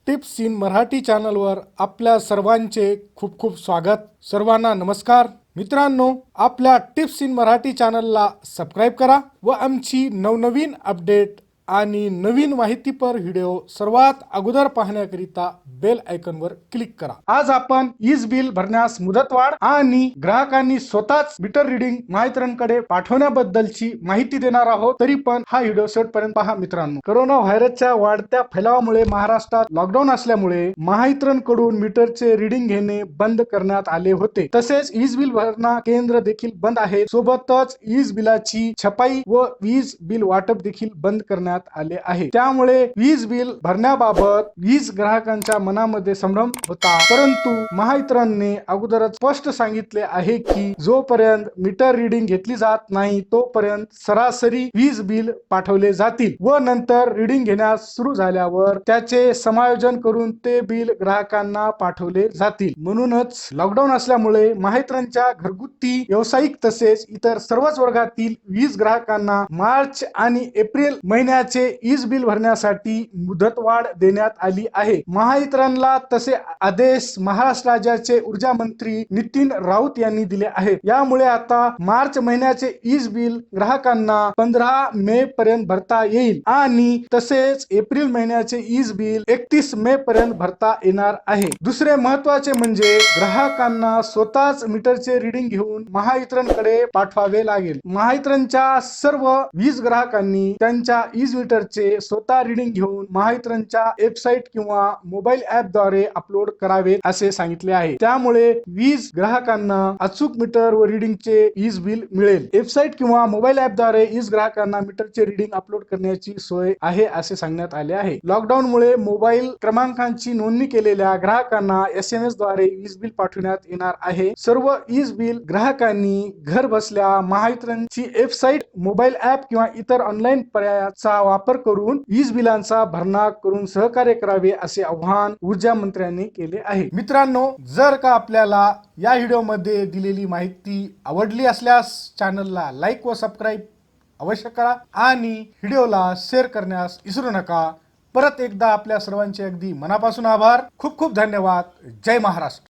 Tips in Marathi चॅनलवर आपल्या सर्वांचे खूप खूप स्वागत। सर्वांना नमस्कार मित्रांनो, आपल्या टिप्स इन मराठी चॅनलला सबस्क्राइब करा व आमची नवनवीन अपडेट आणि नवीन माहितीपर व्हिडिओ सर्वात अगोदर पाहण्याकरिता बेल आयकॉनवर क्लिक करा। आज आपण वीज बिल भरण्यास मुदतवाढ आणि ग्राहकांनी स्वतःच मीटर रीडिंग महावितरणकडे पाठवण्याबद्दलची माहिती देणार आहोत। तरी पण हा व्हिडिओ शेवटपर्यंत पहा मित्रांनो। कोरोना व्हायरसच्या वाढत्या फैलावामुळे महाराष्ट्रात लॉकडाऊन असल्यामुळे महावितरणकडून मीटरचे रीडिंग घेणे बंद करण्यात आले होते। तसेच वीज बिल भरणा केंद्र देखील बंद आहे। सोबतच वीज बिलाची छपाई व वीज बिल वाटप देखील बंद करण्यात आले आहे। त्यामुळे वीज बिल भरण्याबाबत वीज ग्राहकांच्या मनामध्ये संभ्रम होता, परंतु महावितरणने अगोदरच स्पष्ट सांगितले आहे की जोपर्यंत मीटर रीडिंग घेतली जात नाही तोपर्यंत सरासरी वीज बिल पाठवले जातील व नंतर रीडिंग घेण्यास सुरू झाल्यावर त्याचे समायोजन करून ते बिल ग्राहकांना पाठवले जातील। म्हणूनच लॉकडाऊन असल्यामुळे महावितरणच्या घरगुती, व्यावसायिक तसेच इतर सर्वच वर्गातील वीज ग्राहकांना मार्च आणि एप्रिल महिन्याचे वीज बिल भरण्यासाठी मुदतवाढ देण्यात आली आहे। महावितरणला तसे आदेश महाराष्ट्र राज्याचे ऊर्जा मंत्री नितीन राऊत यांनी दिले आहेत। यामुळे आता मार्च महिन्याचे वीज बिल ग्राहकांना 15 मे पर्यंत भरता येईल आणि तसेच एप्रिल महिन्याचे वीज बिल 31 मे पर्यंत भरता येणार आहे। दुसरे महत्त्वाचे म्हणजे ग्राहकांना स्वतःच मीटरचे रीडिंग घेऊन महावितरणकडे पाठवावे लागेल। महावितरणच्या सर्व वीज ग्राहकांनी त्यांच्या वीज मीटरचे स्वतः रीडिंग घेऊन महावितरणच्या वेबसाईट किंवा मोबाईल ऍप द्वारे अपलोड करावे असे सांगितले आहे। त्यामुळे वीज ग्राहकांना अचूक मीटर व रीडिंगचे वीज बिल मिळेल। वेबसाईट किंवा मोबाईल ऍप द्वारे वीज ग्राहकांना मीटरचे रीडिंग अपलोड करण्याची सोय आहे असे सांगण्यात आले आहे। लॉकडाऊन मुळे मोबाईल क्रमांकांची नोंदणी केलेल्या ग्राहकांना SMS द्वारे वीज बिल पाठवण्यात येणार आहे। सर्व वीज बिल ग्राहकांनी घर बसल्या महावितरणची वेबसाईट, मोबाईल ऍप किंवा इतर ऑनलाईन पर्यायाचा वापर करून वीज बिलांचा भरणा करून सहकार्य करावे असे आवाहन ऊर्जा मंत्र्यांनी केले आहे। मित्रांनो, जर का आपल्याला या व्हिडिओमध्ये दिलेली माहिती आवडली असल्यास चॅनलला लाईक व सबस्क्राईब अवश्य करा आणि व्हिडिओला शेअर करण्यास विसरू नका। परत एकदा आपल्या सर्वांचे अगदी मनापासून आभार। खूप खूप धन्यवाद। जय महाराष्ट्र।